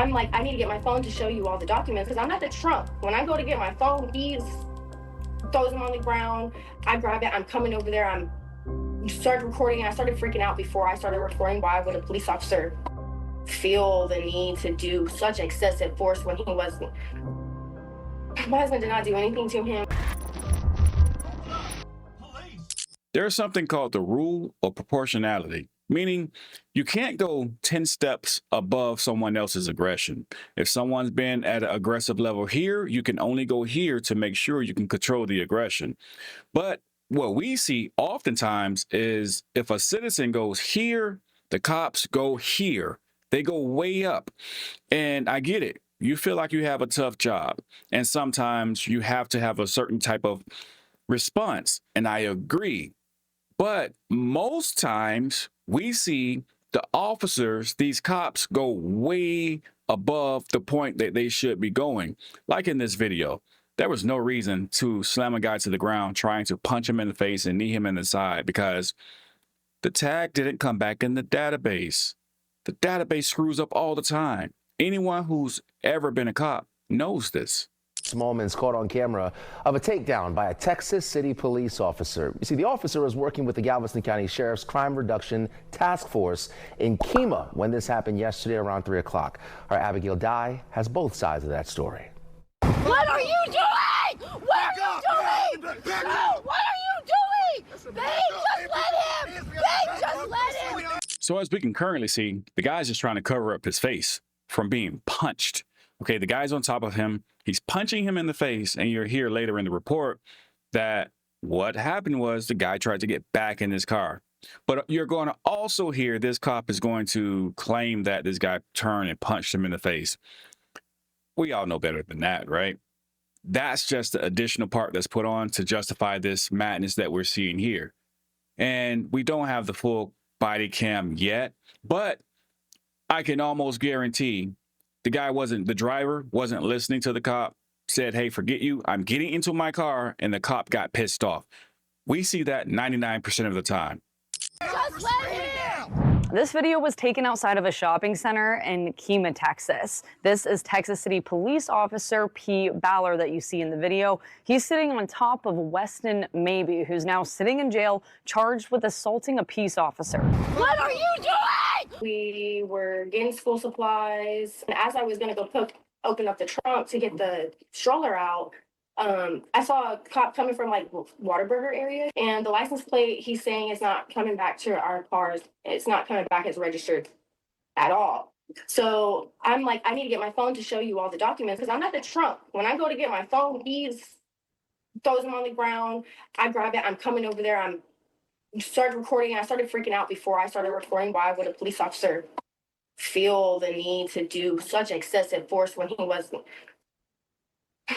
I'm like, I need to get my phone to show you all the documents because I'm at the trunk. When I go to get my phone, he throws them on the ground. I grab it. I'm coming over there. I'm started recording, and I started freaking out before I started recording. Why would a police officer feel the need to do such excessive force when he wasn't? My husband did not do anything to him. There's something called the rule of proportionality, meaning you can't go 10 steps above someone else's aggression. If someone's been at an aggressive level here, you can only go here to make sure you can control the aggression. But what we see oftentimes is if a citizen goes here, the cops go here. They go way up. And I get it. You feel like you have a tough job. And sometimes you have to have a certain type of response. And I agree. But most times we see the officers, these cops, go way above the point that they should be going. Like in this video, there was no reason to slam a guy to the ground trying to punch him in the face and knee him in the side because the tag didn't come back in the database. The database screws up all the time. Anyone who's ever been a cop knows this. Moments caught on camera of a takedown by a Texas City police officer. You see, the officer was working with the Galveston County Sheriff's Crime Reduction Task Force in Kemah when this happened yesterday around 3 o'clock. Our Abigail Dye has both sides of that story. What are you doing? What are you doing? No, what are you doing? Babe, just let him. Babe, just let him. So as we can currently see, the guy's just trying to cover up his face from being punched. Okay, the guy's on top of him. He's punching him in the face, and you'll hear later in the report that what happened was the guy tried to get back in his car. But you're going to also hear this cop is going to claim that this guy turned and punched him in the face. We all know better than that, right? That's just the additional part that's put on to justify this madness that we're seeing here. And we don't have the full body cam yet, but I can almost guarantee the driver wasn't listening to the cop, said, hey, forget you, I'm getting into my car, and the cop got pissed off. We see that 99% of the time. Just let him. This video was taken outside of a shopping center in Kemah, Texas. This is Texas City Police Officer P. Baller that you see in the video. He's sitting on top of Weston Maybe, who's now sitting in jail, charged with assaulting a peace officer. What are you doing? We were getting school supplies, and as I was going to go open up the trunk to get the stroller out, I saw a cop coming from like Waterburger area, and the license plate, he's saying it's not coming back to our cars. It's not coming back as registered at all. So I'm like, I need to get my phone to show you all the documents because I'm at the trunk. When I go to get my phone, he throws them on the ground. I grab it. I'm coming over there. I'm started recording, and I started freaking out before I started recording. Why would a police officer feel the need to do such excessive force when he wasn't?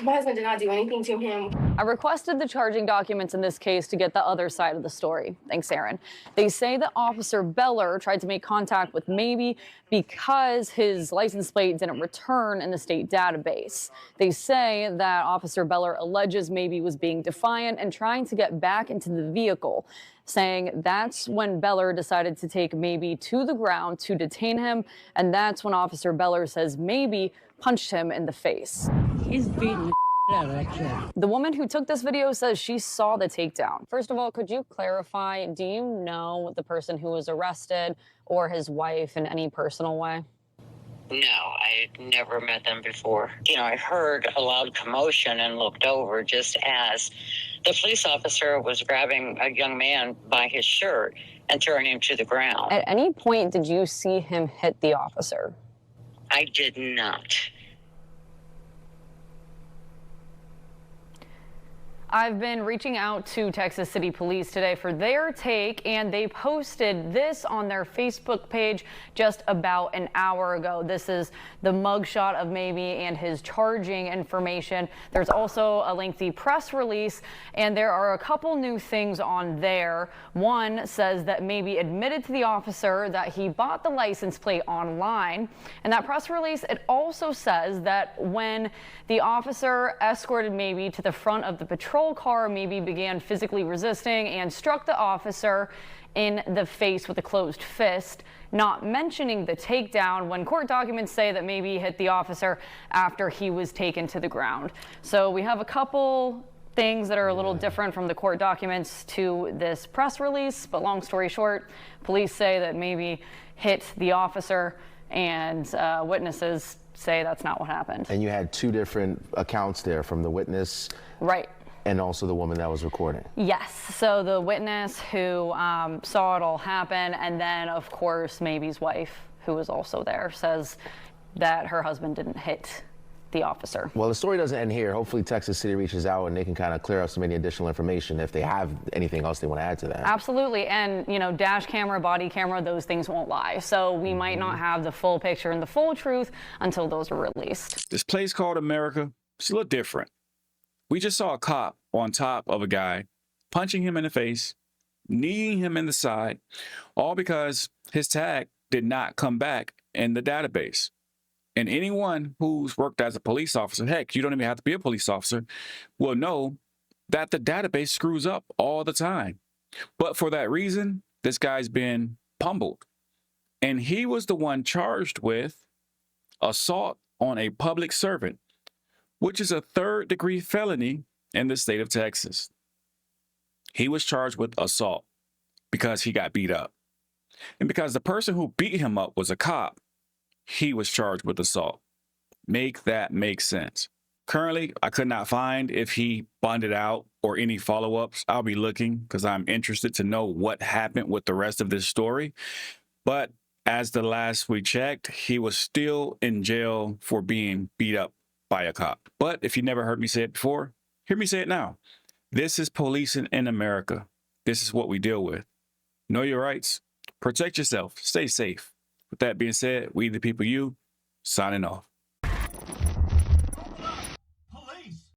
My husband did not do anything to him. I requested the charging documents in this case to get the other side of the story. Thanks, Aaron. They say that Officer Beller tried to make contact with Maybe because his license plate didn't return in the state database. They say that Officer Beller alleges Maybe was being defiant and trying to get back into the vehicle, saying that's when Beller decided to take Maybe to the ground to detain him, and that's when Officer Beller says Maybe punched him in the face. He's beating the out of that kid. The woman who took this video says she saw the takedown. First of all, could you clarify, do you know the person who was arrested or his wife in any personal way? No, I had never met them before. You know, I heard a loud commotion and looked over just as the police officer was grabbing a young man by his shirt and throwing him to the ground. At any point, did you see him hit the officer? I did not. I've been reaching out to Texas City Police today for their take, and they posted this on their Facebook page just about an hour ago. This is the mugshot of Maybe and his charging information. There's also a lengthy press release, and there are a couple new things on there. One says that Maybe admitted to the officer that he bought the license plate online. And that press release, it also says that when the officer escorted Maybe to the front of the patrol car, Maybe began physically resisting and struck the officer in the face with a closed fist, not mentioning the takedown when court documents say that maybe he hit the officer after he was taken to the ground. So we have a couple things that are a little different from the court documents to this press release, but long story short, police say that maybe hit the officer, and witnesses say that's not what happened. And you had two different accounts there from the witness. Right. And also the woman that was recording. Yes. So the witness who saw it all happen, and then of course Maybe's wife, who was also there, says that her husband didn't hit the officer. Well, the story doesn't end here. Hopefully Texas City reaches out and they can kind of clear up some any additional information if they have anything else they want to add to that. Absolutely. And, you know, dash camera, body camera, those things won't lie. So we might not have the full picture and the full truth until those are released. This place called America, it's a little different. We just saw a cop on top of a guy, punching him in the face, kneeing him in the side, all because his tag did not come back in the database. And anyone who's worked as a police officer, heck, you don't even have to be a police officer, will know that the database screws up all the time. But for that reason, this guy's been pummeled. And he was the one charged with assault on a public servant, which is a third-degree felony in the state of Texas. He was charged with assault because he got beat up. And because the person who beat him up was a cop, he was charged with assault. Make that make sense. Currently, I could not find if he bonded out or any follow-ups. I'll be looking because I'm interested to know what happened with the rest of this story. But as the last we checked, he was still in jail for being beat up by a cop. But if you never heard me say it before, hear me say it now. This is policing in America. This is what we deal with. Know your rights. Protect yourself. Stay safe. With that being said, we the people you, signing off.